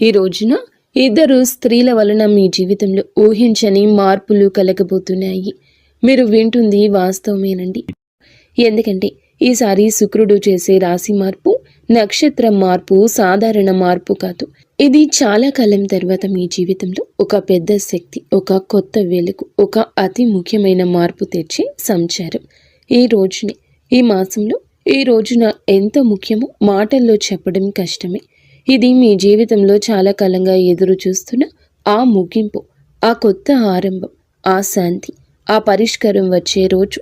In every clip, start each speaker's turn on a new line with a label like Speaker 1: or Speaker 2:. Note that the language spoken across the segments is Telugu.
Speaker 1: ఈ రోజున ఇద్దరు స్త్రీల వలన మీ జీవితంలో ఊహించని మార్పులు కలగబోతున్నాయి. మీరు వింటుంది వాస్తవమేనండి. ఎందుకంటే ఈసారి శుక్రుడు చేసే రాశి మార్పు, నక్షత్ర మార్పు సాధారణ మార్పు కాదు. ఇది చాలా కాలం తర్వాత మీ జీవితంలో ఒక పెద్ద శక్తి, ఒక కొత్త వెలుగు, ఒక అతి ముఖ్యమైన మార్పు తెచ్చే సంచారం. ఈ మాసంలో ఈ రోజున ఎంత ముఖ్యమో మాటల్లో చెప్పడం కష్టమే. ఇది మీ జీవితంలో చాలా కాలంగా ఎదురు చూస్తున్న ఆ ముగింపు, ఆ కొత్త ఆరంభం, ఆ శాంతి, ఆ పరిష్కారం వచ్చే రోజు.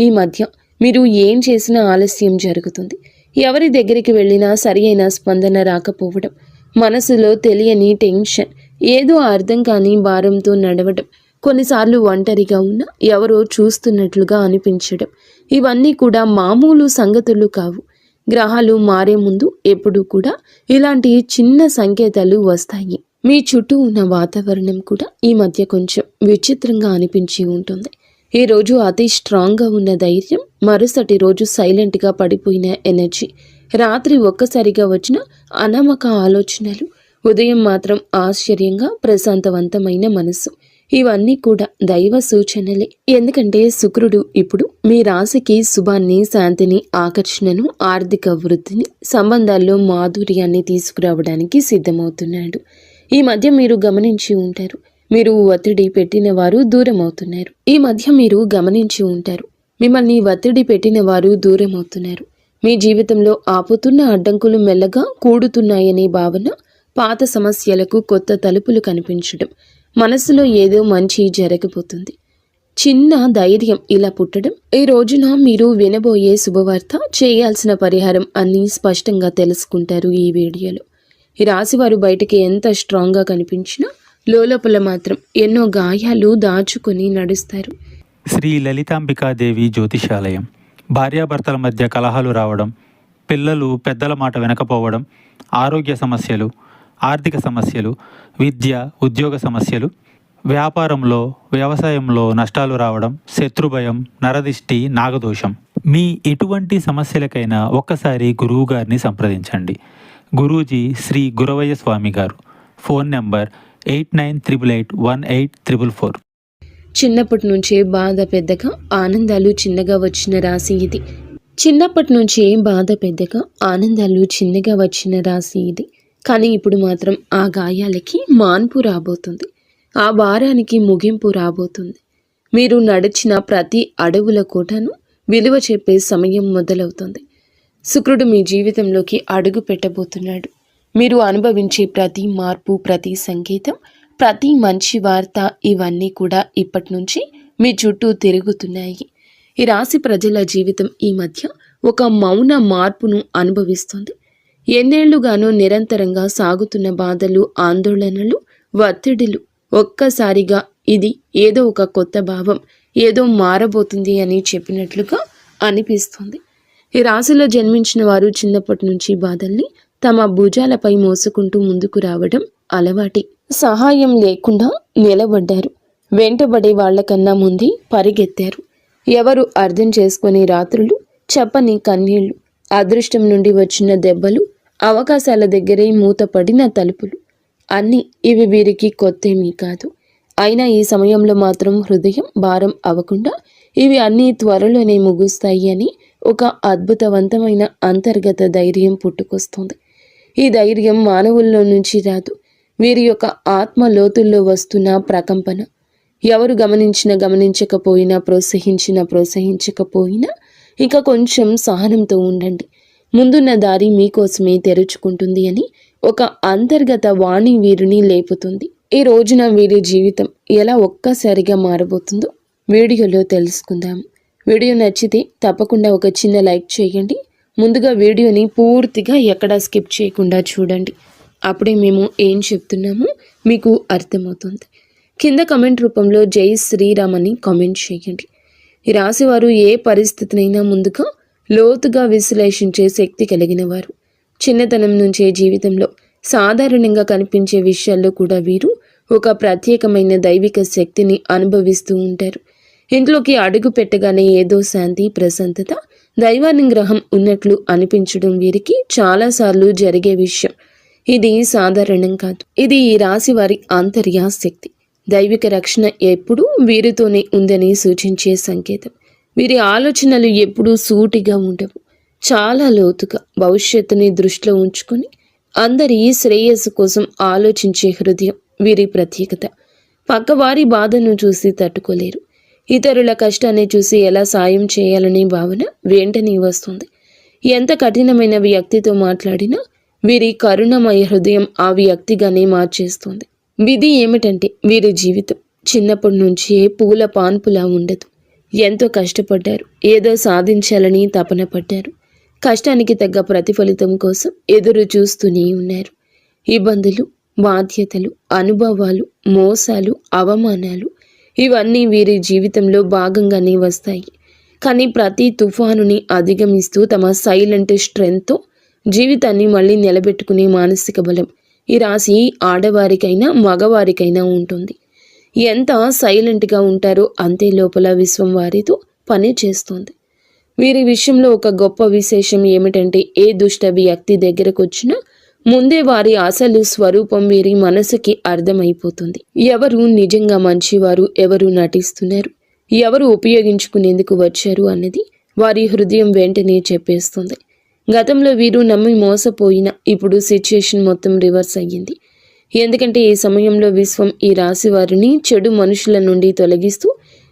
Speaker 1: ఈ మధ్య మీరు ఏం చేసినా ఆలస్యం జరుగుతుంది. ఎవరి దగ్గరికి వెళ్ళినా సరి అయిన స్పందన రాకపోవడం, మనసులో తెలియని టెన్షన్, ఏదో అర్థం కాని భారంతో నడవడం, కొన్నిసార్లు ఒంటరిగా ఉన్న ఎవరో చూస్తున్నట్లుగా అనిపించడం, ఇవన్నీ కూడా మామూలు సంగతులు కావు. గ్రహాలు మారే ముందు ఎప్పుడూ కూడా ఇలాంటి చిన్న సంకేతాలు వస్తాయి. మీ చుట్టూ ఉన్న వాతావరణం కూడా ఈ మధ్య కొంచెం విచిత్రంగా అనిపించి ఉంటుంది. ఈ రోజు అతి స్ట్రాంగ్గా ఉన్న ధైర్యం, మరుసటి రోజు సైలెంట్గా పడిపోయిన ఎనర్జీ, రాత్రి ఒక్కసారిగా వచ్చిన అనామక ఆలోచనలు, ఉదయం మాత్రం ఆశ్చర్యంగా ప్రశాంతవంతమైన మనసు, ఇవన్నీ కూడా దైవ సూచనలే. ఎందుకంటే శుక్రుడు ఇప్పుడు మీ రాశికి శుభాన్ని, శాంతిని, ఆకర్షణను, ఆర్థిక వృద్ధిని, సంబంధాల్లో మాధుర్యాన్ని తీసుకురావడానికి సిద్ధమవుతున్నాడు. ఈ మధ్య మీరు గమనించి ఉంటారు, మీరు ఒత్తిడి పెట్టిన వారు దూరం అవుతున్నారు. మిమ్మల్ని ఒత్తిడి పెట్టిన వారు దూరం అవుతున్నారు. మీ జీవితంలో ఆపుతున్న అడ్డంకులు మెల్లగా కూడుతున్నాయనే భావన, పాత సమస్యలకు కొత్త తలుపులు కనిపించడం, మనసులో ఏదో మంచి జరగబోతుంది, చిన్న ధైర్యం ఇలా పుట్టడం. ఈ రోజున మీరు వినబోయే శుభవార్త, చేయాల్సిన పరిహారం అన్నీ స్పష్టంగా తెలుసుకుంటారు ఈ వీడియోలో. ఈ రాశివారు బయటికి ఎంత స్ట్రాంగ్గా కనిపించినా లోపల మాత్రం ఎన్నో గాయాలు దాచుకొని నడుస్తారు.
Speaker 2: శ్రీ లలితాంబికాదేవి జ్యోతిషాలయం. భార్యాభర్తల మధ్య కలహాలు రావడం, పిల్లలు పెద్దల మాట వినకపోవడం, ఆరోగ్య సమస్యలు, ఆర్థిక సమస్యలు, విద్య ఉద్యోగ సమస్యలు, వ్యాపారంలో వ్యవసాయంలో నష్టాలు రావడం, శత్రుభయం, నరదిష్టి, నాగదోషం. మీ ఎటువంటి సమస్యలకైనా ఒక్కసారి గురువు గారిని సంప్రదించండి. గురూజీ శ్రీ గురవయ్య స్వామి గారు. Phone number 89881844.
Speaker 1: చిన్నప్పటి నుంచే బాధ పెద్దగా, ఆనందాలు చిన్నగా వచ్చిన రాశి ఇది. కానీ ఇప్పుడు మాత్రం ఆ గాయాలకి మాన్పు రాబోతుంది, ఆ భారానికి ముగింపు రాబోతుంది. మీరు నడిచిన ప్రతి అడవుల కోటను విలువ చెప్పే సమయం మొదలవుతుంది. శుక్రుడు మీ జీవితంలోకి అడుగు పెట్టబోతున్నాడు. మీరు అనుభవించే ప్రతి మార్పు, ప్రతి సంకేతం, ప్రతి మంచి వార్త, ఇవన్నీ కూడా ఇప్పటి నుంచి మీ చుట్టూ తిరుగుతున్నాయి. ఈ రాశి ప్రజల జీవితం ఈ మధ్య ఒక మౌన మార్పును అనుభవిస్తుంది. ఎన్నేళ్లుగానో నిరంతరంగా సాగుతున్న బాధలు, ఆందోళనలు, ఒత్తిడిలు ఒక్కసారిగా ఇది ఏదో ఒక కొత్త భావం, ఏదో మారబోతుంది అని చెప్పినట్లుగా అనిపిస్తుంది. ఈ రాశిలో జన్మించిన వారు చిన్నప్పటి నుంచి బాధల్ని తమ భుజాలపై మోసుకుంటూ ముందుకు రావడం అలవాటి. సహాయం లేకుండా నిలబడ్డారు. వెంటబడే వాళ్లకన్నా ముందే పరిగెత్తారు. ఎవరు అర్థం చేసుకునే రాత్రులు, చెప్పని కన్నీళ్లు, అదృష్టం నుండి వచ్చిన దెబ్బలు, అవకాశాల దగ్గరే మూతపడిన తలుపులు, అన్నీ ఇవి వీరికి కొత్తేమీ కాదు. అయినా ఈ సమయంలో మాత్రం హృదయం భారం అవ్వకుండా ఇవి అన్నీ త్వరలోనే ముగుస్తాయి అని ఒక అద్భుతవంతమైన అంతర్గత ధైర్యం పుట్టుకొస్తుంది. ఈ ధైర్యం మానవుల్లో నుంచి రాదు, వీరి యొక్క ఆత్మ లోతుల్లో వస్తున్న ప్రకంపన. ఎవరు గమనించకపోయినా, ప్రోత్సహించకపోయినా ఇంకా కొంచెం సహనంతో ఉండండి. ముందున్న దారి మీకోసమే తెరుచుకుంటుంది అని ఒక అంతర్గత వాణి వీరిని లేపుతుంది. ఈ రోజున వీరి జీవితం ఎలా ఒక్కసారిగా మారబోతుందో వీడియోలో తెలుసుకుందాం. వీడియో నచ్చితే తప్పకుండా ఒక చిన్న లైక్ చేయండి. ముందుగా వీడియోని పూర్తిగా ఎక్కడా స్కిప్ చేయకుండా చూడండి. అప్పుడే మేము ఏం చెప్తున్నామో మీకు అర్థమవుతుంది. కింద కమెంట్ రూపంలో జై శ్రీరామ్ అని కామెంట్ చేయండి. ఈ రాశివారు ఏ పరిస్థితినైనా ముందుగా లోతుగా విశ్లేషించే శక్తి కలిగిన వారు. చిన్నతనం నుంచే జీవితంలో సాధారణంగా కనిపించే విషయాల్లో కూడా వీరు ఒక ప్రత్యేకమైన దైవిక శక్తిని అనుభవిస్తూ ఉంటారు. ఇంట్లోకి అడుగు పెట్టగానే ఏదో శాంతి, ప్రశాంతత, దైవానుగ్రహం ఉన్నట్లు అనిపించడం వీరికి చాలాసార్లు జరిగే విషయం. ఇది సాధారణం కాదు. ఇది ఈ రాశి వారి ఆంతర్య శక్తి. దైవిక రక్షణ ఎప్పుడూ వీరితోనే ఉందని సూచించే సంకేతం. వీరి ఆలోచనలు ఎప్పుడూ సూటిగా ఉండవు, చాలా లోతుగా భవిష్యత్తుని దృష్టిలో ఉంచుకొని అందరి శ్రేయస్సు కోసం ఆలోచించే హృదయం వీరి ప్రత్యేకత. పక్కవారి బాధను చూసి తట్టుకోలేరు. ఇతరుల కష్టాన్ని చూసి ఎలా సాయం చేయాలనే భావన వెంటనే వస్తుంది. ఎంత కఠినమైన వ్యక్తితో మాట్లాడినా వీరి కరుణమయ హృదయం ఆ వ్యక్తిగానే మార్చేస్తుంది. విధి ఏమిటంటే వీరి జీవితం చిన్నప్పటి నుంచే పూల పాన్పులా ఉండదు. ఎంతో కష్టపడ్డారు, ఏదో సాధించాలని తపన పడ్డారు. కష్టానికి తగ్గ ప్రతిఫలితం కోసం ఎదురు చూస్తూనే ఉన్నారు. ఇబ్బందులు, బాధ్యతలు, అనుభవాలు, మోసాలు, అవమానాలు ఇవన్నీ వీరి జీవితంలో భాగంగానే వస్తాయి. కానీ ప్రతి తుఫానుని అధిగమిస్తూ తమ సైలెంట్ స్ట్రెంగ్త్తో జీవితాన్ని మళ్ళీ నిలబెట్టుకునే మానసిక బలం ఈ రాశి ఆడవారికైనా మగవారికైనా ఉంటుంది. ఎంత సైలెంట్గా ఉంటారో అంతే లోపల విశ్వం వారితో పని చేస్తుంది. వీరి విషయంలో ఒక గొప్ప విశేషం ఏమిటంటే ఏ దుష్ట వ్యక్తి దగ్గరకు వచ్చినా ముందే వారి అసలు స్వరూపం వీరి మనసుకి అర్థమైపోతుంది. ఎవరు నిజంగా మంచివారు, ఎవరు నటిస్తున్నారు, ఎవరు ఉపయోగించుకునేందుకు వచ్చారు అన్నది వారి హృదయం వెంటనే చెప్పేస్తుంది. గతంలో వీరు నమ్మి మోసపోయిన ఇప్పుడు సిచ్యుయేషన్ మొత్తం రివర్స్ అయ్యింది. ఎందుకంటే ఈ సమయంలో విశ్వం ఈ రాశి వారిని చెడు మనుషుల నుండి తొలగిస్తూ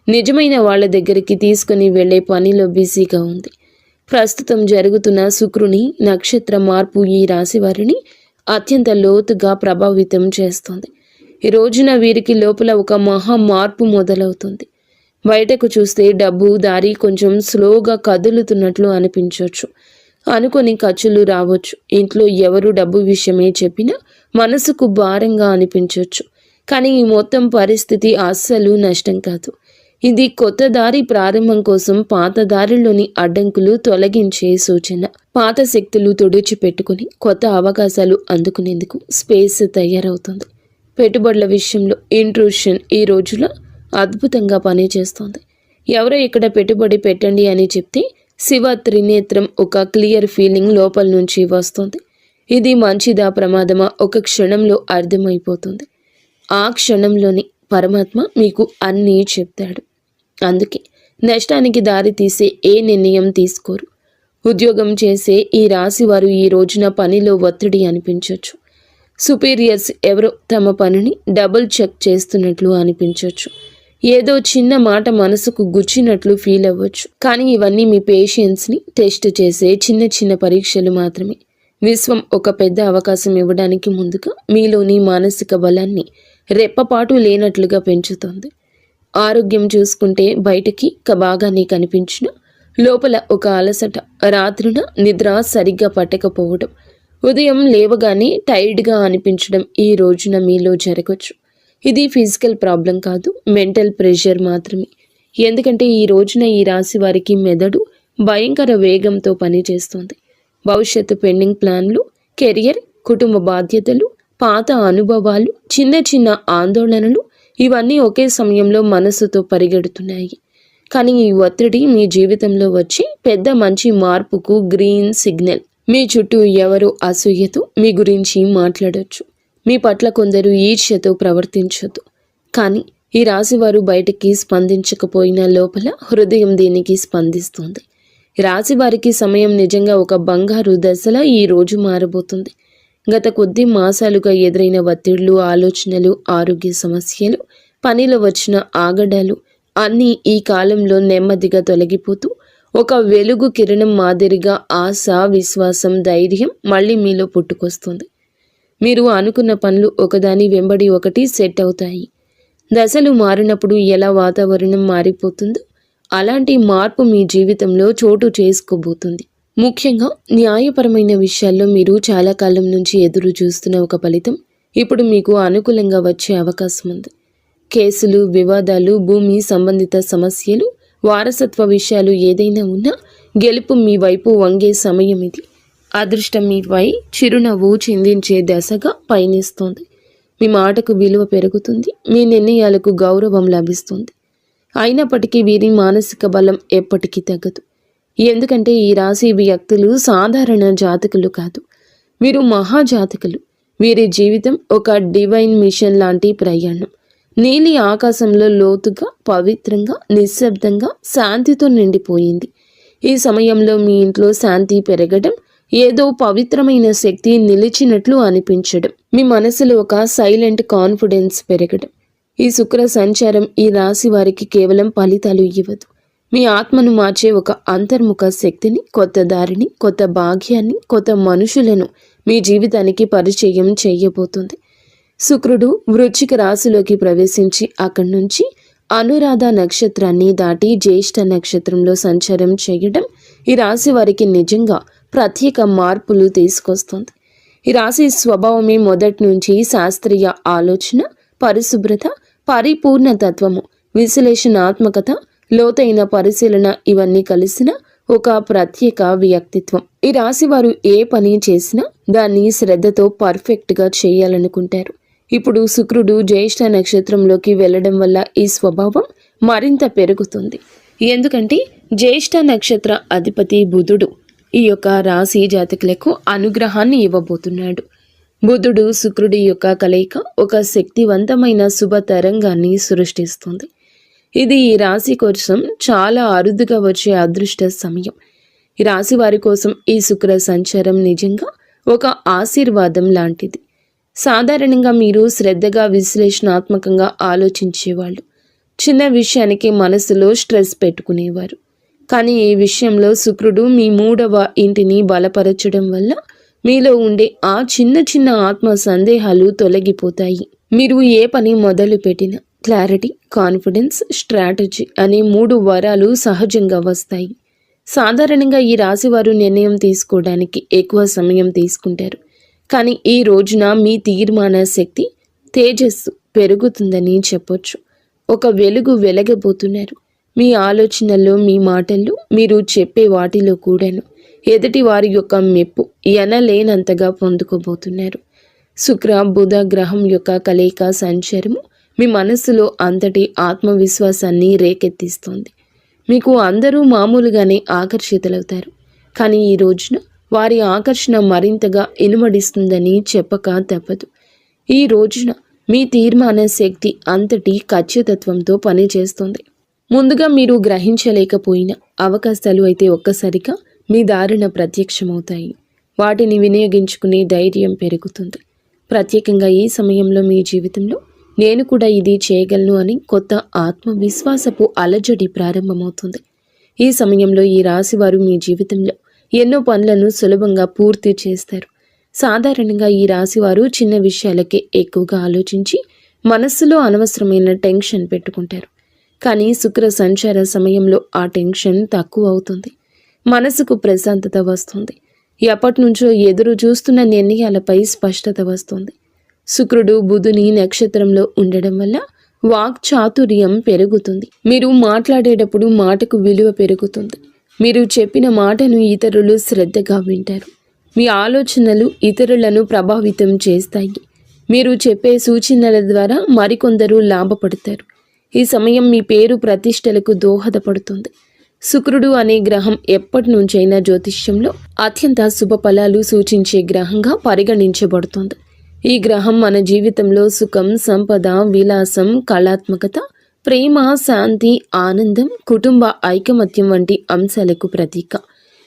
Speaker 1: నిజమైన వాళ్ళ దగ్గరికి తీసుకుని వెళ్లే పనిలో బిజీగా ఉంది. ప్రస్తుతం జరుగుతున్న శుక్రుని నక్షత్ర మార్పు ఈ రాశి వారిని అత్యంత లోతుగా ప్రభావితం చేస్తుంది. ఈ రోజున వీరికి లోపల ఒక మహా మార్పు మొదలవుతుంది. బయటకు చూస్తే డబ్బు దారి కొంచెం స్లోగా కదులుతున్నట్లు అనిపించవచ్చు. అనుకొని ఖర్చులు రావచ్చు. ఇంట్లో ఎవరు డబ్బు విషయమే చెప్పినా మనసుకు భారంగా అనిపించవచ్చు. కానీ ఈ మొత్తం పరిస్థితి అస్సలు నష్టం కాదు. ఇది కొత్త దారి ప్రారంభం కోసం పాత దారిలోని అడ్డంకులు తొలగించే సూచన. పాత శక్తులు తుడిచిపెట్టుకుని కొత్త అవకాశాలు అందుకునేందుకు స్పేస్ తయారవుతుంది. పెట్టుబడుల విషయంలో ఇంట్రూషన్ ఈ రోజులో అద్భుతంగా పనిచేస్తుంది. ఎవరో ఇక్కడ పెట్టుబడి పెట్టండి అని చెప్తే శివ త్రినేత్రం ఒక క్లియర్ ఫీలింగ్ లోపల నుంచి వస్తుంది. ఇది మంచిదా ప్రమాదమా ఒక క్షణంలో అర్థమైపోతుంది. ఆ క్షణంలోని పరమాత్మ మీకు అన్నీ చెప్తాడు. అందుకే నష్టానికి దారి తీసే ఏ నిర్ణయం తీసుకోరు. ఉద్యోగం చేసే ఈ రాశి వారు ఈ రోజున పనిలో ఒత్తిడి అనిపించవచ్చు. సుపీరియర్స్ ఎవరో తమ పనిని డబుల్ చెక్ చేస్తున్నట్లు అనిపించవచ్చు. ఏదో చిన్న మాట మనసుకు గుచ్చినట్లు ఫీల్ అవ్వచ్చు. కానీ ఇవన్నీ మీ పేషెన్స్ని టెస్ట్ చేసే చిన్న చిన్న పరీక్షలు మాత్రమే. విశ్వం ఒక పెద్ద అవకాశం ఇవ్వడానికి ముందుగా మీలోని మానసిక బలాన్ని రెప్పపాటు లేనట్లుగా పెంచుతుంది. ఆరోగ్యం చూసుకుంటే బయటికి బాగానే కనిపించిన లోపల ఒక అలసట, రాత్రిన నిద్ర సరిగ్గా పట్టకపోవడం, ఉదయం లేవగానే టైర్డ్గా అనిపించడం ఈ రోజున మీలో జరగవచ్చు. ఇది ఫిజికల్ ప్రాబ్లం కాదు, మెంటల్ ప్రెషర్ మాత్రమే. ఎందుకంటే ఈ రోజున ఈ రాశి వారికి మెదడు భయంకర వేగంతో పనిచేస్తుంది. భవిష్యత్తు పెండింగ్ ప్లాన్లు, కెరియర్, కుటుంబ బాధ్యతలు, పాత అనుభవాలు, చిన్న చిన్న ఆందోళనలు ఇవన్నీ ఒకే సమయంలో మనసుతో పరిగెడుతున్నాయి. కానీ ఈ ఒత్తిడి మీ జీవితంలో వచ్చి పెద్ద మంచి మార్పుకు గ్రీన్ సిగ్నల్. మీ చుట్టూ ఎవరో అసూయతో మీ గురించి మాట్లాడొచ్చు. మీ పట్ల కొందరు ఈర్ష్యతో ప్రవర్తించొద్దు. కానీ ఈ రాశివారు బయటికి స్పందించకపోయినా లోపల హృదయం దీనికి స్పందిస్తుంది. రాశివారికి సమయం నిజంగా ఒక బంగారు దశలా ఈ రోజు మారబోతుంది. గత కొద్ది మాసాలుగా ఎదురైన ఒత్తిళ్లు, ఆలోచనలు, ఆరోగ్య సమస్యలు, పనిలో వచ్చిన ఆగడాలు అన్నీ ఈ కాలంలో నెమ్మదిగా తొలగిపోతూ ఒక వెలుగు కిరణం మాదిరిగా ఆశ, విశ్వాసం, ధైర్యం మళ్ళీ మీలో పుట్టుకొస్తుంది. మీరు అనుకున్న పనులు ఒకదాని వెంబడి ఒకటి సెట్ అవుతాయి. దశలు మారినప్పుడు ఎలా వాతావరణం మారిపోతుందో అలాంటి మార్పు మీ జీవితంలో చోటు చేసుకోబోతుంది. ముఖ్యంగా న్యాయపరమైన విషయాల్లో మీరు చాలా కాలం నుంచి ఎదురు చూస్తున్న ఒక ఫలితం ఇప్పుడు మీకు అనుకూలంగా వచ్చే అవకాశం ఉంది. కేసులు, వివాదాలు, భూమి సంబంధిత సమస్యలు, వారసత్వ విషయాలు ఏదైనా ఉన్నా గెలుపు మీ వైపు వంగే సమయం ఇది. అదృష్టం మీపై చిరునవ్వు చిందించే దశగా పయనిస్తోంది. మీ మాటకు విలువ పెరుగుతుంది, మీ నిర్ణయాలకు గౌరవం లభిస్తుంది. అయినప్పటికీ వీరి మానసిక బలం ఎప్పటికీ తగ్గదు. ఎందుకంటే ఈ రాశి వ్యక్తులు సాధారణ జాతకులు కాదు, వీరు మహాజాతకులు. వీరి జీవితం ఒక డివైన్ మిషన్ లాంటి ప్రయాణం. నీలి ఆకాశంలో లోతుగా, పవిత్రంగా, నిశ్శబ్దంగా, శాంతితో నిండిపోయింది. ఈ సమయంలో మీ ఇంట్లో శాంతి పెరగడం, ఏదో పవిత్రమైన శక్తి నిలిచినట్లు అనిపించడం, మీ మనసులో ఒక సైలెంట్ కాన్ఫిడెన్స్ పెరగడం. ఈ శుక్ర సంచారం ఈ రాశి వారికి కేవలం ఫలితాలు ఇవ్వదు. మీ ఆత్మను మార్చే ఒక అంతర్ముఖ శక్తిని, కొత్త దారిని, కొత్త భాగ్యాన్ని, కొత్త మనుషులను మీ జీవితానికి పరిచయం చేయబోతుంది. శుక్రుడు వృశ్చిక రాశిలోకి ప్రవేశించి అక్కడి నుంచి అనురాధ నక్షత్రాన్ని దాటి జ్యేష్ఠ నక్షత్రంలో సంచారం చేయడం ఈ రాశి వారికి నిజంగా ప్రత్యేక మార్పులు తీసుకొస్తుంది. ఈ రాశి స్వభావమే మొదటి నుంచి శాస్త్రీయ ఆలోచన, పరిశుభ్రత, పరిపూర్ణ తత్వము, విశ్లేషణాత్మకత, లోతైన పరిశీలన ఇవన్నీ కలిసిన ఒక ప్రత్యేక వ్యక్తిత్వం. ఈ రాశి వారు ఏ పని చేసినా దాన్ని శ్రద్ధతో పర్ఫెక్ట్గా చేయాలనుకుంటారు. ఇప్పుడు శుక్రుడు జ్యేష్ఠ నక్షత్రంలోకి వెళ్ళడం వల్ల ఈ స్వభావం మరింత పెరుగుతుంది. ఎందుకంటే జ్యేష్ఠ నక్షత్ర అధిపతి బుధుడు ఈ యొక్క రాశి జాతకులకు అనుగ్రహాన్ని ఇవ్వబోతున్నాడు. బుధుడు శుక్రుడి యొక్క కలయిక ఒక శక్తివంతమైన శుభ తరంగాన్ని సృష్టిస్తుంది. ఇది ఈ రాశి కోసం చాలా అరుదుగా వచ్చే అదృష్ట సమయం. ఈ రాశి వారి కోసం ఈ శుక్ర సంచారం నిజంగా ఒక ఆశీర్వాదం లాంటిది. సాధారణంగా మీరు శ్రద్ధగా, విశ్లేషణాత్మకంగా ఆలోచించేవాళ్ళు. చిన్న విషయానికి మనసులో స్ట్రెస్ పెట్టుకునేవారు. కానీ ఈ విషయంలో శుక్రుడు మీ 3వ ఇంటిని బలపరచడం వల్ల మీలో ఉండే ఆ చిన్న చిన్న ఆత్మ సందేహాలు తొలగిపోతాయి. మీరు ఏ పని మొదలు పెట్టినా క్లారిటీ, కాన్ఫిడెన్స్, స్ట్రాటజీ అనే 3 వరాలు సహజంగా వస్తాయి. సాధారణంగా ఈ రాశివారు నిర్ణయం తీసుకోవడానికి ఎక్కువ సమయం తీసుకుంటారు. కానీ ఈ రోజున మీ తీర్మాన శక్తి, తేజస్సు పెరుగుతుందని చెప్పొచ్చు. ఒక వెలుగు వెలగబోతున్నారు. మీ ఆలోచనల్లో, మీ మాటల్లో, మీరు చెప్పే వాటిలో కూడాను ఎదుటి వారి యొక్క మెప్పు ఎనలేనంతగా పొందుకోబోతున్నారు. శుక్ర బుధ గ్రహం యొక్క కలయిక సంచారము మీ మనస్సులో అంతటి ఆత్మవిశ్వాసాన్ని రేకెత్తిస్తోంది. మీకు అందరూ మామూలుగానే ఆకర్షితులవుతారు. కానీ ఈ రోజున వారి ఆకర్షణ మరింతగా ఇనుమడిస్తుందని చెప్పక తప్పదు. ఈ రోజున మీ తీర్మాన శక్తి అంతటి ఖచ్చితత్వంతో పనిచేస్తుంది. ముందుగా మీరు గ్రహించలేకపోయిన అవకాశాలు అయితే ఒక్కసారిగా మీ దారిన ప్రత్యక్షమవుతాయి. వాటిని వినియోగించుకునే ధైర్యం పెరుగుతుంది. ప్రత్యేకంగా ఈ సమయంలో మీ జీవితంలో నేను కూడా ఇది చేయగలను అని కొత్త ఆత్మవిశ్వాసపు అలజడి ప్రారంభమవుతుంది. ఈ సమయంలో ఈ రాశివారు మీ జీవితంలో ఎన్నో పనులను సులభంగా పూర్తి చేస్తారు. సాధారణంగా ఈ రాశివారు చిన్న విషయాలకే ఎక్కువగా ఆలోచించి మనస్సులో అనవసరమైన టెన్షన్ పెట్టుకుంటారు. కానీ శుక్ర సంచార సమయంలో ఆ టెన్షన్ తక్కువ అవుతుంది. మనసుకు ప్రశాంతత వస్తుంది. ఎప్పటి నుంచో ఎదురు చూస్తున్న నిర్ణయాలపై స్పష్టత వస్తుంది. శుక్రుడు బుధుని నక్షత్రంలో ఉండడం వల్ల వాక్ చాతుర్యం పెరుగుతుంది. మీరు మాట్లాడేటప్పుడు మాటకు విలువ పెరుగుతుంది. మీరు చెప్పిన మాటను ఇతరులు శ్రద్ధగా వింటారు. మీ ఆలోచనలు ఇతరులను ప్రభావితం చేస్తాయి. మీరు చెప్పే సూచనల ద్వారా మరికొందరు లాభపడతారు. ఈ సమయం మీ పేరు ప్రతిష్టలకు దోహదపడుతుంది. శుక్రుడు అనే గ్రహం ఎప్పటి నుంచైనా జ్యోతిష్యంలో అత్యంత శుభ ఫలాలు సూచించే గ్రహంగా పరిగణించబడుతుంది. ఈ గ్రహం మన జీవితంలో సుఖం, సంపద, విలాసం, కళాత్మకత, ప్రేమ, శాంతి, ఆనందం, కుటుంబ ఐకమత్యం వంటి అంశాలకు ప్రతీక.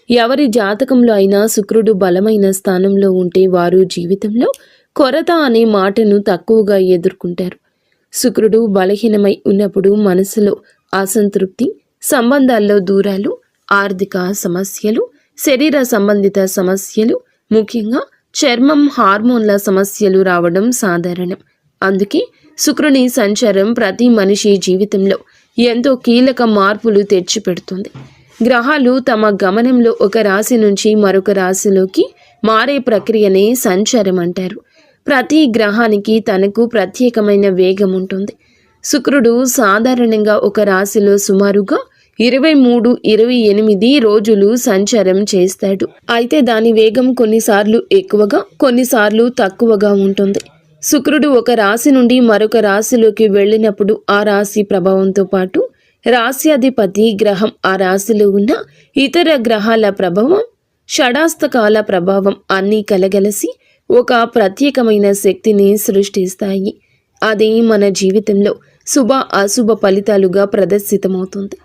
Speaker 1: ఎవరి జాతకంలో అయినా శుక్రుడు బలమైన స్థానంలో ఉంటే వారు జీవితంలో కొరత అనే మాటను తక్కువగా ఎదుర్కొంటారు. శుక్రుడు బలహీనమై ఉన్నప్పుడు మనసులో అసంతృప్తి, సంబంధాల్లో దూరాలు, ఆర్థిక సమస్యలు, శరీర సంబంధిత సమస్యలు, ముఖ్యంగా చర్మం, హార్మోన్ల సమస్యలు రావడం సాధారణం. అందుకే శుక్రుని సంచారం ప్రతి మనిషి జీవితంలో ఎంతో కీలక మార్పులు తెచ్చిపెడుతుంది. గ్రహాలు తమ గమనంలో ఒక రాశి నుంచి మరొక రాశిలోకి మారే ప్రక్రియనే సంచారం అంటారు. ప్రతి గ్రహానికి తనకు ప్రత్యేకమైన వేగం ఉంటుంది. శుక్రుడు సాధారణంగా ఒక రాశిలో సుమారుగా 23-28 రోజులు సంచారం చేస్తాడు. అయితే దాని వేగం కొన్నిసార్లు ఎక్కువగా, కొన్నిసార్లు తక్కువగా ఉంటుంది. శుక్రుడు ఒక రాశి నుండి మరొక రాశిలోకి వెళ్ళినప్పుడు ఆ రాశి ప్రభావంతో పాటు రాశ్యాధిపతి గ్రహం, ఆ రాశిలో ఉన్న ఇతర గ్రహాల ప్రభావం, షడాస్తకాల ప్రభావం అన్నీ కలగలసి ఒక ప్రత్యేకమైన శక్తిని సృష్టిస్తాయి. అది మన జీవితంలో శుభ అశుభ ఫలితాలుగా ప్రదర్శితమవుతుంది.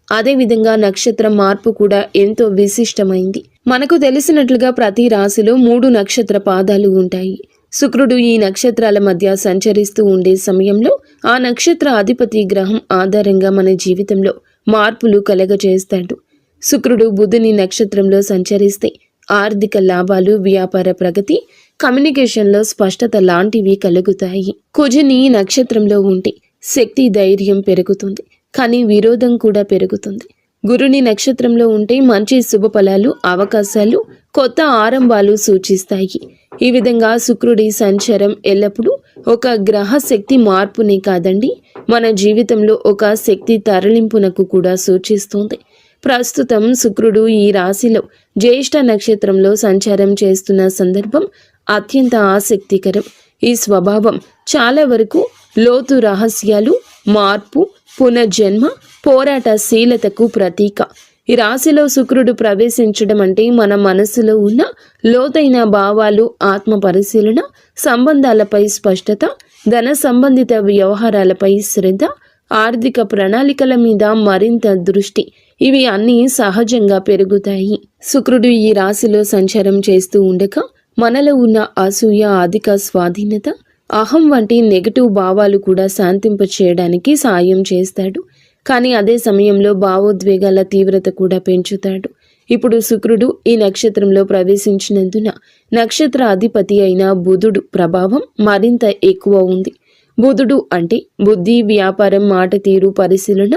Speaker 1: అదేవిధంగా నక్షత్రం మార్పు కూడా ఎంతో విశిష్టమైంది. మనకు తెలిసినట్లుగా ప్రతి రాశిలో 3 నక్షత్ర పాదాలు ఉంటాయి. శుక్రుడు ఈ నక్షత్రాల మధ్య సంచరిస్తూ ఉండే సమయంలో ఆ నక్షత్ర అధిపతి గ్రహం ఆధారంగా మన జీవితంలో మార్పులు కలగజేస్తాడు. శుక్రుడు బుధుని నక్షత్రంలో సంచరిస్తే ఆర్థిక లాభాలు, వ్యాపార ప్రగతి, కమ్యూనికేషన్లో స్పష్టత లాంటివి కలుగుతాయి. కుజుని నక్షత్రంలో ఉంటే శక్తి, ధైర్యం పెరుగుతుంది, కానీ విరోధం కూడా పెరుగుతుంది. గురుని నక్షత్రంలో ఉంటే మంచి శుభ ఫలాలు, అవకాశాలు, కొత్త ఆరంభాలు సూచిస్తాయి. ఈ విధంగా శుక్రుడి సంచారం ఎల్లప్పుడూ ఒక గ్రహ శక్తి మార్పునే కాదండి, మన జీవితంలో ఒక శక్తి తరలింపునకు కూడా సూచిస్తుంది. ప్రస్తుతం శుక్రుడు ఈ రాశిలో జ్యేష్ఠ నక్షత్రంలో సంచారం చేస్తున్న సందర్భం అత్యంత ఆసక్తికరం. ఈ స్వభావం చాలా వరకు లోతు రహస్యాలు, మార్పు, పునర్జన్మ, పోరాటశీలతకు ప్రతీక. ఈ రాశిలో శుక్రుడు ప్రవేశించడం అంటే మన మనసులో ఉన్న లోతైన భావాలు, ఆత్మ పరిశీలన, సంబంధాలపై స్పష్టత, ధన సంబంధిత వ్యవహారాలపై శ్రద్ధ, ఆర్థిక ప్రణాళికల మీద మరింత దృష్టి, ఇవి అన్నీ సహజంగా పెరుగుతాయి. శుక్రుడు ఈ రాశిలో సంచారం చేస్తూ ఉండగా మనలో ఉన్న అసూయ, అధిక స్వాధీనత, అహం వంటి నెగటివ్ భావాలు కూడా శాంతింప చేయడానికి సాయం చేస్తాడు. కానీ అదే సమయంలో భావోద్వేగాల తీవ్రత కూడా పెంచుతాడు. ఇప్పుడు శుక్రుడు ఈ నక్షత్రంలో ప్రవేశించినందున నక్షత్ర అధిపతి అయిన బుధుడు ప్రభావం మరింత ఎక్కువ ఉంది. బుధుడు అంటే బుద్ధి, వ్యాపారం, మాట తీరు, పరిశీలన,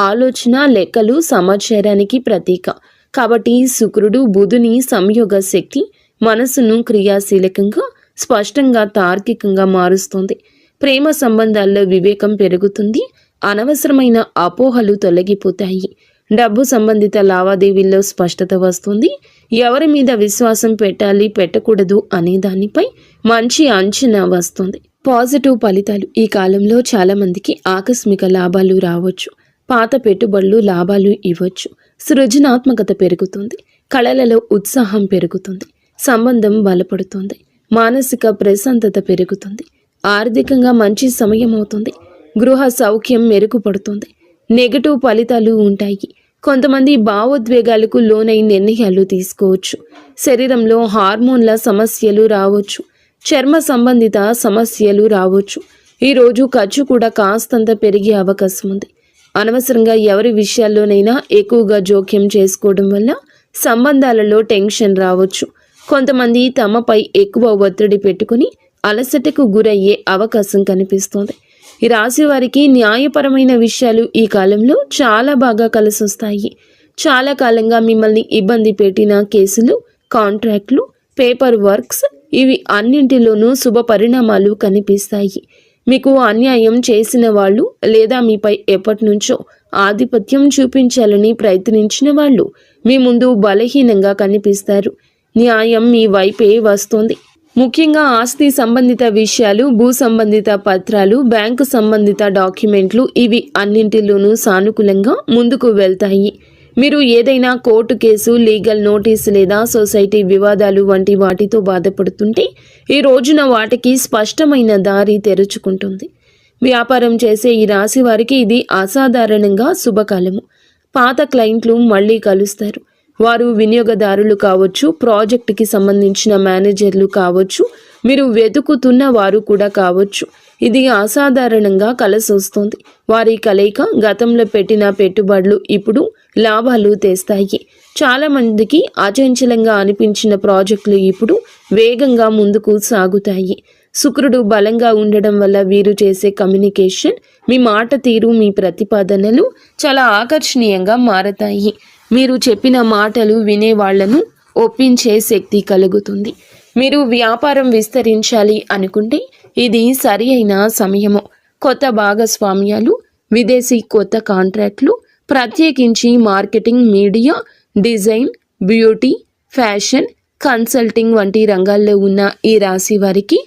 Speaker 1: ఆలోచన, లెక్కలు, సమాచారానికి ప్రతీక. కాబట్టి శుక్రుడు బుధుని సంయోగ శక్తి మనసును క్రియాశీలకంగా, స్పష్టంగా, తార్కికంగా మారుస్తుంది. ప్రేమ సంబంధాల్లో వివేకం పెరుగుతుంది. అనవసరమైన అపోహలు తొలగిపోతాయి. డబ్బు సంబంధిత లావాదేవీల్లో స్పష్టత వస్తుంది. ఎవరి మీద విశ్వాసం పెట్టాలి, పెట్టకూడదు అనే దానిపై మంచి అంచనా వస్తుంది. పాజిటివ్ ఫలితాలు. ఈ కాలంలో చాలా మందికి ఆకస్మిక లాభాలు రావచ్చు. పాత పెట్టుబడులు లాభాలు ఇవ్వచ్చు. సృజనాత్మకత పెరుగుతుంది. కళలలో ఉత్సాహం పెరుగుతుంది. సంబంధం బలపడుతుంది. మానసిక ప్రశాంతత పెరుగుతుంది. ఆర్థికంగా మంచి సమయం అవుతుంది. గృహ సౌఖ్యం మెరుగుపడుతుంది. నెగటివ్ ఫలితాలు ఉంటాయి. కొంతమంది భావోద్వేగాలకు లోనై నిర్ణయాలు తీసుకోవచ్చు. శరీరంలో హార్మోన్ల సమస్యలు రావచ్చు. చర్మ సంబంధిత సమస్యలు రావచ్చు. ఈరోజు ఖర్చు కూడా కాస్తంత పెరిగే అవకాశం ఉంది. అనవసరంగా ఎవరి విషయాల్లోనైనా ఎక్కువగా జోక్యం చేసుకోవడం వల్ల సంబంధాలలో టెన్షన్ రావచ్చు. కొంతమంది తమపై ఎక్కువ ఒత్తిడి పెట్టుకుని అలసటకు గురయ్యే అవకాశం కనిపిస్తోంది. ఈ రాశి వారికి న్యాయపరమైన విషయాలు ఈ కాలంలో చాలా బాగా కలిసొస్తాయి. చాలా కాలంగా మిమ్మల్ని ఇబ్బంది పెట్టిన కేసులు, కాంట్రాక్ట్లు, పేపర్ వర్క్స్, ఇవి అన్నింటిలోనూ శుభ పరిణామాలు కనిపిస్తాయి. మీకు అన్యాయం చేసిన వాళ్ళు లేదా మీపై ఎప్పటి నుంచో ఆధిపత్యం చూపించాలని ప్రయత్నించిన వాళ్ళు మీ ముందు బలహీనంగా కనిపిస్తారు. న్యాయం మీ వైపే వస్తుంది. ముఖ్యంగా ఆస్తి సంబంధిత విషయాలు, భూ సంబంధిత పత్రాలు, బ్యాంకు సంబంధిత డాక్యుమెంట్లు, ఇవి అన్నింటిలోనూ సానుకూలంగా ముందుకు వెళ్తాయి. మీరు ఏదైనా కోర్టు కేసు, లీగల్ నోటీస్ లేదా సొసైటీ వివాదాలు వంటి వాటితో బాధపడుతుంటే ఈ రోజున వాటికి స్పష్టమైన దారి తెరుచుకుంటుంది. వ్యాపారం చేసే ఈ రాశి వారికి ఇది అసాధారణంగా శుభకాలము. పాత క్లయింట్లు మళ్ళీ కలుస్తారు. వారు వినియోగదారులు కావచ్చు, ప్రాజెక్టుకి సంబంధించిన మేనేజర్లు కావచ్చు, మీరు వెతుకుతున్న వారు కూడా కావచ్చు. ఇది అసాధారణంగా కలిసొస్తుంది. వారి కలయిక గతంలో పెట్టిన పెట్టుబడులు ఇప్పుడు లాభాలు తెస్తాయి. చాలా మందికి అచంచలంగా అనిపించిన ప్రాజెక్టులు ఇప్పుడు వేగంగా ముందుకు సాగుతాయి. శుక్రుడు బలంగా ఉండడం వల్ల వీరు చేసే కమ్యూనికేషన్, మీ మాట తీరు, మీ ప్రతిపాదనలు చాలా ఆకర్షణీయంగా మారతాయి. మీరు చెప్పిన మాటలు వినేవాళ్లను ఒప్పించే శక్తి కలుగుతుంది. మీరు వ్యాపారం విస్తరించాలి అనుకుంటే ఇది సరి అయిన సమయము. కొత్త భాగస్వామ్యాలు, విదేశీ కొత్త కాంట్రాక్ట్లు, ప్రత్యేకించి marketing, media, design, beauty, fashion, consulting వంటి రంగాల్లో ఉన్న ఈ రాశి వారికి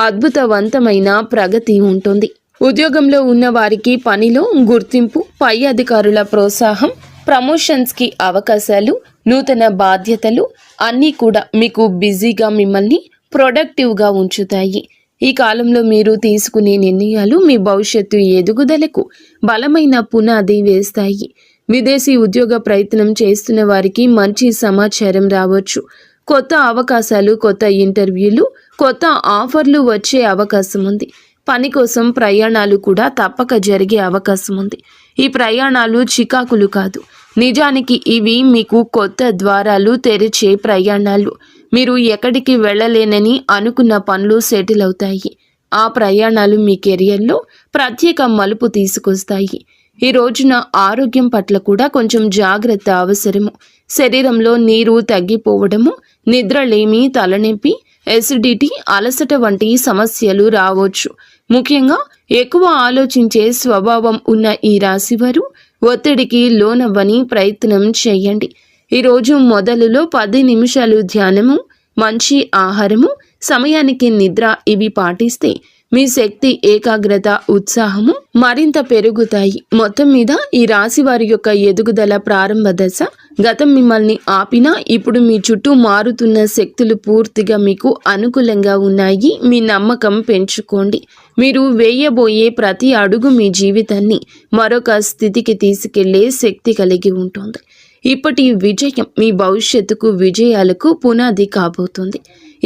Speaker 1: అద్భుతవంతమైన ప్రగతి ఉంటుంది. ఉద్యోగంలో ఉన్న వారికి పనిలో గుర్తింపు, పై అధికారుల ప్రోత్సాహం, ప్రమోషన్స్కి అవకాశాలు, నూతన బాధ్యతలు అన్నీ కూడా మీకు బిజీగా మిమ్మల్ని ప్రొడక్టివ్గా ఉంచుతాయి. ఈ కాలంలో మీరు తీసుకునే నిర్ణయాలు మీ భవిష్యత్తు ఎదుగుదలకు బలమైన పునాది వేస్తాయి. విదేశీ ఉద్యోగ ప్రయత్నం చేస్తున్న వారికి మంచి సమాచారం రావచ్చు. కొత్త అవకాశాలు, కొత్త ఇంటర్వ్యూలు, కొత్త ఆఫర్లు వచ్చే అవకాశం ఉంది. పని కోసం ప్రయాణాలు కూడా తప్పక జరిగే అవకాశం ఉంది. ఈ ప్రయాణాలు చికాకులు కాదు, నిజానికి ఇవి మీకు కొత్త ద్వారాలు తెరిచే ప్రయాణాలు. మీరు ఎక్కడికి వెళ్ళలేనని అనుకున్న పనులు సెటిల్ అవుతాయి. ఆ ప్రయాణాలు మీ కెరియర్లో ప్రత్యేక మలుపు తీసుకొస్తాయి. ఈ రోజున ఆరోగ్యం పట్ల కూడా కొంచెం జాగ్రత్త అవసరము. శరీరంలో నీరు తగ్గిపోవడము, నిద్రలేమి, తలనొప్పి, ఎసిడిటీ, అలసట వంటి సమస్యలు రావచ్చు. ముఖ్యంగా ఎక్కువ ఆలోచించే స్వభావం ఉన్న ఈ రాశివారు ఒత్తిడికి లోనవ్వని ప్రయత్నం చేయండి. ఈరోజు మొదలులో 10 నిమిషాలు ధ్యానము, మంచి ఆహారము, సమయానికి నిద్ర ఇవి పాటిస్తే మీ శక్తి, ఏకాగ్రత, ఉత్సాహము మరింత పెరుగుతాయి. మొత్తం మీద ఈ రాశి వారి యొక్క ఎదుగుదల ప్రారంభ దశ. గతం మిమ్మల్ని ఆపినా ఇప్పుడు మీ చుట్టూ మారుతున్న శక్తులు పూర్తిగా మీకు అనుకూలంగా ఉన్నాయి. మీ నమ్మకం పెంచుకోండి. మీరు వేయబోయే ప్రతి అడుగు మీ జీవితాన్ని మరొక స్థితికి తీసుకెళ్లే శక్తి కలిగి ఉంటుంది. ఇప్పటి విజయం మీ భవిష్యత్తుకు, విజయాలకు పునాది కాబోతుంది.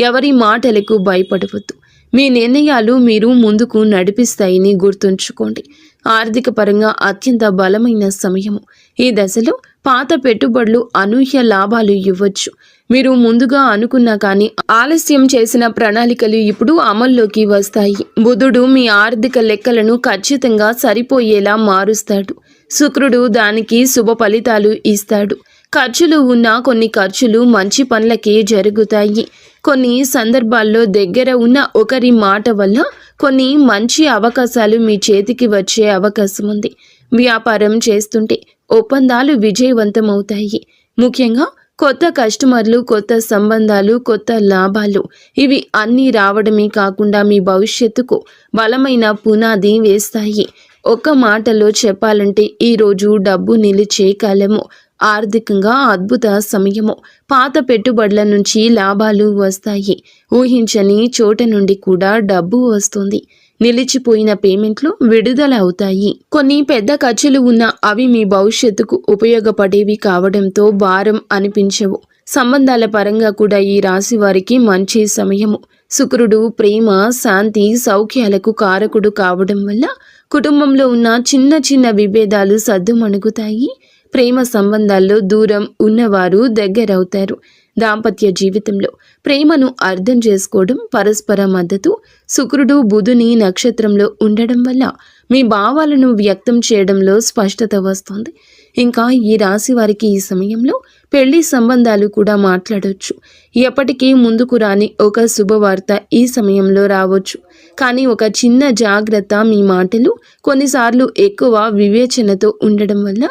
Speaker 1: ఎవరి మాటలకు భయపడవద్దు. మీ నిర్ణయాలు మీరు ముందుకు నడిపిస్తాయని గుర్తుంచుకోండి. ఆర్థిక పరంగా అత్యంత బలమైన సమయము. ఈ దశలో పాత పెట్టుబడులు అనూహ్య లాభాలు ఇవ్వచ్చు. మీరు ముందుగా అనుకున్నా కానీ ఆలస్యం చేసిన ప్రణాళికలు ఇప్పుడు అమల్లోకి వస్తాయి. బుధుడు మీ ఆర్థిక లెక్కలను ఖచ్చితంగా సరిపోయేలా మారుస్తాడు. శుక్రుడు దానికి శుభ ఫలితాలు ఇస్తాడు. ఖర్చులు ఉన్న కొన్ని ఖర్చులు మంచి పనులకే జరుగుతాయి. కొన్ని సందర్భాల్లో దగ్గర ఉన్న ఒకరి మాట వల్ల కొన్ని మంచి అవకాశాలు మీ చేతికి వచ్చే అవకాశం ఉంది. వ్యాపారం చేస్తుంటే ఒప్పందాలు విజయవంతమవుతాయి. ముఖ్యంగా కొత్త కస్టమర్లు, కొత్త సంబంధాలు, కొత్త లాభాలు ఇవి అన్నీ రావడమే కాకుండా మీ భవిష్యత్తుకు బలమైన పునాది వేస్తాయి. ఒక్క మాటలో చెప్పాలంటే ఈరోజు డబ్బు నిలిచే కాలము. ఆర్థికంగా అద్భుత సమయము. పాత పెట్టుబడుల నుంచి లాభాలు వస్తాయి. ఊహించని చోట నుండి కూడా డబ్బు వస్తుంది. నిలిచిపోయిన పేమెంట్లు విడుదల అవుతాయి. కొన్ని పెద్ద ఖర్చులు ఉన్నా అవి మీ భవిష్యత్తుకు ఉపయోగపడేవి కావడంతో భారం అనిపించవు. సంబంధాల పరంగా కూడా ఈ రాశి వారికి మంచి సమయము. శుక్రుడు ప్రేమ, శాంతి, సౌఖ్యాలకు కారకుడు కావడం వల్ల కుటుంబంలో ఉన్న చిన్న చిన్న విభేదాలు సద్దుమణుగుతాయి. ప్రేమ సంబంధాల్లో దూరం ఉన్నవారు దగ్గరవుతారు. దాంపత్య జీవితంలో ప్రేమను అర్థం చేసుకోవడం, పరస్పర మద్దతు. శుక్రుడు బుధుని నక్షత్రంలో ఉండడం వల్ల మీ భావాలను వ్యక్తం చేయడంలో స్పష్టత వస్తుంది. ఇంకా ఈ రాశి వారికి ఈ సమయంలో పెళ్లి సంబంధాలు కూడా మాట్లాడవచ్చు. ఎప్పటికీ ముందుకు రాని ఒక శుభవార్త ఈ సమయంలో రావచ్చు. కానీ ఒక చిన్న జాగ్రత్త, మీ మాటలు కొన్నిసార్లు ఎక్కువ వివేచనతో ఉండడం వల్ల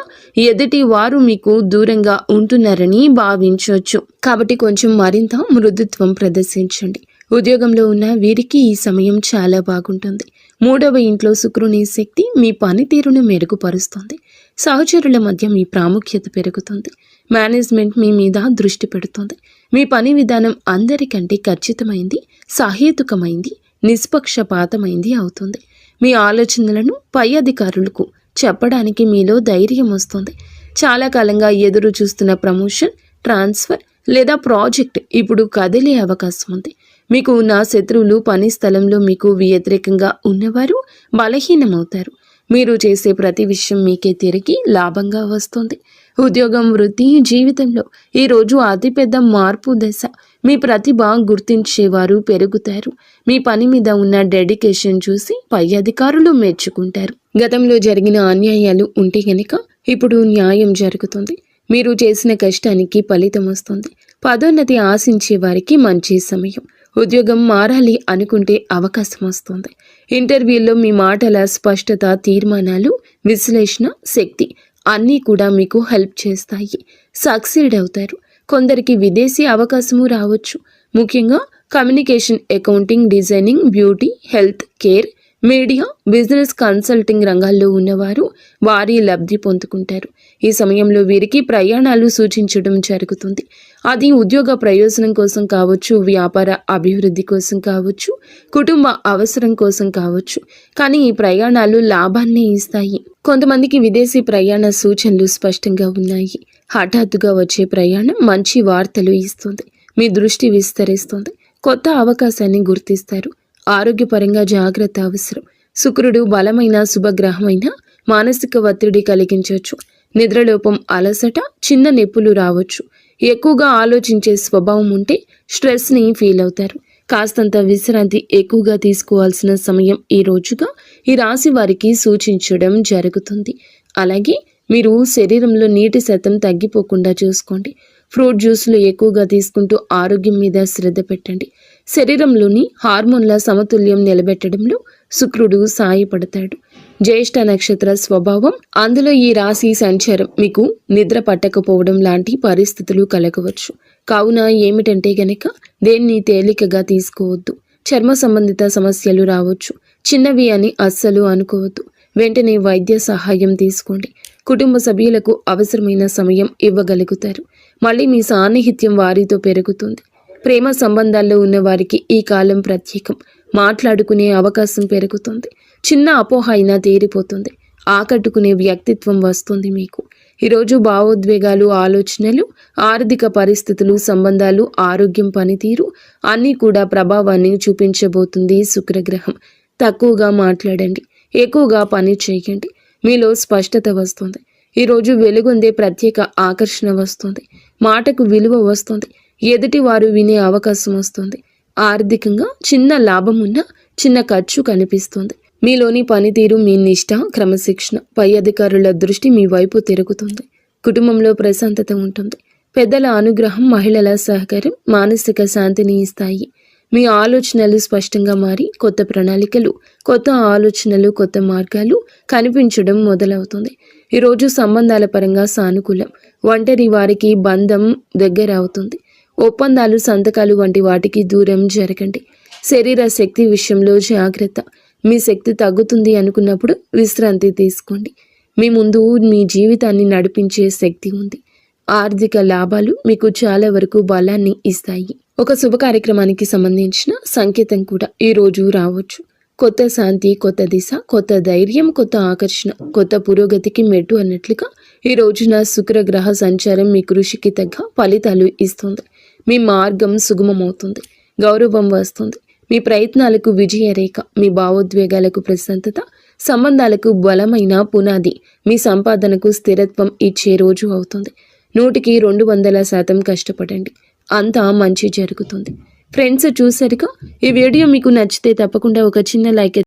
Speaker 1: ఎదుటి వారు మీకు దూరంగా ఉంటున్నారని భావించవచ్చు. కాబట్టి కొంచెం మరింత మృదుత్వం ప్రదర్శించండి. ఉద్యోగంలో ఉన్న వీరికి ఈ సమయం చాలా బాగుంటుంది. 3వ ఇంట్లో శుక్రుని శక్తి మీ పనితీరును మెరుగుపరుస్తుంది. సహచరుల మధ్య మీ ప్రాముఖ్యత పెరుగుతుంది. మేనేజ్మెంట్ మీ మీద దృష్టి పెడుతుంది. మీ పని విధానం అందరికంటే ఖచ్చితమైంది, సహేతుకమైంది, నిష్పక్షపాతమైంది అవుతుంది. మీ ఆలోచనలను పై అధికారులకు చెప్పడానికి మీలో ధైర్యం వస్తుంది. చాలా కాలంగా ఎదురు చూస్తున్న ప్రమోషన్, ట్రాన్స్ఫర్ లేదా ప్రాజెక్ట్ ఇప్పుడు కదిలే అవకాశం ఉంది. మీకు ఉన్న శత్రువులు, పని స్థలంలో మీకు వ్యతిరేకంగా ఉన్నవారు బలహీనమవుతారు. మీరు చేసే ప్రతి విషయం మీకే తిరిగి లాభంగా వస్తుంది. ఉద్యోగం, వృత్తి, జీవితంలో ఈరోజు అతిపెద్ద మార్పు దశ. మీ ప్రతిభ గుర్తించేవారు పెరుగుతారు. మీ పని మీద ఉన్న డెడికేషన్ చూసి పై అధికారులు మెచ్చుకుంటారు. గతంలో జరిగిన అన్యాయాలు ఉంటే గనక ఇప్పుడు న్యాయం జరుగుతుంది. మీరు చేసిన కష్టానికి ఫలితం వస్తుంది. పదోన్నతి ఆశించే వారికి మంచి సమయం. ఉద్యోగం మారాలి అనుకుంటే అవకాశం వస్తుంది. ఇంటర్వ్యూల్లో మీ మాటల స్పష్టత, తీర్మానాలు, విశ్లేషణ శక్తి అన్నీ కూడా మీకు హెల్ప్ చేస్తాయి. సక్సీడ్ అవుతారు. కొందరికి విదేశీ అవకాశము రావచ్చు. ముఖ్యంగా communication, accounting, designing, beauty, health care, media, business, consulting రంగాల్లో ఉన్నవారు వారి లబ్ధి పొందుకుంటారు. ఈ సమయంలో వీరికి ప్రయాణాలు సూచించడం జరుగుతుంది. అది ఉద్యోగ ప్రయోజనం కోసం కావచ్చు, వ్యాపార అభివృద్ధి కోసం కావచ్చు, కుటుంబ అవసరం కోసం కావచ్చు. కానీ ఈ ప్రయాణాలు లాభాన్ని ఇస్తాయి. కొంతమందికి విదేశీ ప్రయాణ సూచనలు స్పష్టంగా ఉన్నాయి. హఠాత్తుగా వచ్చే ప్రయాణం మంచి వార్తలు ఇస్తుంది. మీ దృష్టి విస్తరిస్తుంది. కొత్త అవకాశాన్ని గుర్తిస్తారు. ఆరోగ్యపరంగా జాగ్రత్త అవసరం. శుక్రుడు బలమైన శుభగ్రహమైన మానసిక ఒత్తిడి కలిగించవచ్చు. నిద్రలోపం, అలసట, చిన్న నొప్పులు రావచ్చు. ఎక్కువగా ఆలోచించే స్వభావం ఉంటే స్ట్రెస్ని ఫీల్ అవుతారు. కాస్తంత విశ్రాంతి ఎక్కువగా తీసుకోవాల్సిన సమయం ఈ రోజుగా ఈ రాశి వారికి సూచించడం జరుగుతుంది. అలాగే మీరు శరీరంలో నీటి శాతం తగ్గిపోకుండా చూసుకోండి. ఫ్రూట్ జ్యూస్లు ఎక్కువగా తీసుకుంటూ ఆరోగ్యం మీద శ్రద్ధ పెట్టండి. శరీరంలోని హార్మోన్ల సమతుల్యం నిలబెట్టడంలో శుక్రుడు సాయపడతాడు. జ్యేష్ఠ నక్షత్ర స్వభావం, అందులో ఈ రాశి సంచారం మీకు నిద్ర పట్టకపోవడం లాంటి పరిస్థితులు కలగవచ్చు. కావున ఏమిటంటే గనక దేన్ని తేలికగా తీసుకోవద్దు. చర్మ సంబంధిత సమస్యలు రావచ్చు. చిన్నవి అని అస్సలు అనుకోవద్దు. వెంటనే వైద్య సహాయం తీసుకోండి. కుటుంబ సభ్యులకు అవసరమైన సమయం ఇవ్వగలుగుతారు. మళ్ళీ మీ సాన్నిహిత్యం వారితో పెరుగుతుంది. ప్రేమ సంబంధాల్లో ఉన్న వారికి ఈ కాలం ప్రత్యేకం. మాట్లాడుకునే అవకాశం పెరుగుతుంది. చిన్న అపోహ అయినా తీరిపోతుంది. ఆకట్టుకునే వ్యక్తిత్వం వస్తుంది మీకు. ఈరోజు భావోద్వేగాలు, ఆలోచనలు, ఆర్థిక పరిస్థితులు, సంబంధాలు, ఆరోగ్యం, పనితీరు అన్నీ కూడా ప్రభావాన్ని చూపించబోతుంది శుక్రగ్రహం. తక్కువగా మాట్లాడండి. ఎక్కువగా పని చేయండి. మీలో స్పష్టత వస్తుంది. ఈరోజు వెలుగొందే ప్రత్యేక ఆకర్షణ వస్తుంది. మాటకు విలువ వస్తుంది. ఎదుటి వారు వినే అవకాశం వస్తుంది. ఆర్థికంగా చిన్న లాభం ఉన్న చిన్న ఖర్చు కనిపిస్తుంది. మీలోని పనితీరు, మీ నిష్ఠ, క్రమశిక్షణ, పై అధికారుల దృష్టి మీ వైపు తిరుగుతుంది. కుటుంబంలో ప్రశాంతత ఉంటుంది. పెద్దల అనుగ్రహం, మహిళల సహకారం మానసిక శాంతిని ఇస్తాయి. మీ ఆలోచనలు స్పష్టంగా మారి కొత్త ప్రణాళికలు, కొత్త ఆలోచనలు, కొత్త మార్గాలు కనిపించడం మొదలవుతుంది. ఈరోజు సంబంధాల పరంగా సానుకూలం. ఒంటరి వారికి బంధం దగ్గర అవుతుంది. ఒప్పందాలు, సంతకాలు వంటి వాటికి దూరం జరగండి. శరీర శక్తి విషయంలో జాగ్రత్త. మీ శక్తి తగ్గుతుంది అనుకున్నప్పుడు విశ్రాంతి తీసుకోండి. మీ ముందు మీ జీవితాన్ని నడిపించే శక్తి ఉంది. ఆర్థిక లాభాలు మీకు చాలా వరకు బలాన్ని ఇస్తాయి. ఒక శుభ కార్యక్రమానికి సంబంధించిన సంకేతం కూడా ఈరోజు రావచ్చు. కొత్త శాంతి, కొత్త దిశ, కొత్త ధైర్యం, కొత్త ఆకర్షణ, కొత్త పురోగతికి మెట్టు అన్నట్లుగా ఈ రోజున శుక్రగ్రహ సంచారం మీ కృషికి తగ్గ ఫలితాలు ఇస్తుంది. మీ మార్గం సుగమమవుతుంది. గౌరవం వస్తుంది. మీ ప్రయత్నాలకు విజయరేఖ, మీ భావోద్వేగాలకు ప్రశాంతత, సంబంధాలకు బలమైన పునాది, మీ సంపాదనకు స్థిరత్వం ఇచ్చే రోజు అవుతుంది. 100కి 200% కష్టపడండి. అంతా మంచి జరుగుతుంది. ఫ్రెండ్స్, చూసారుగా, ఈ వీడియో మీకు నచ్చితే తప్పకుండా ఒక చిన్న లైక్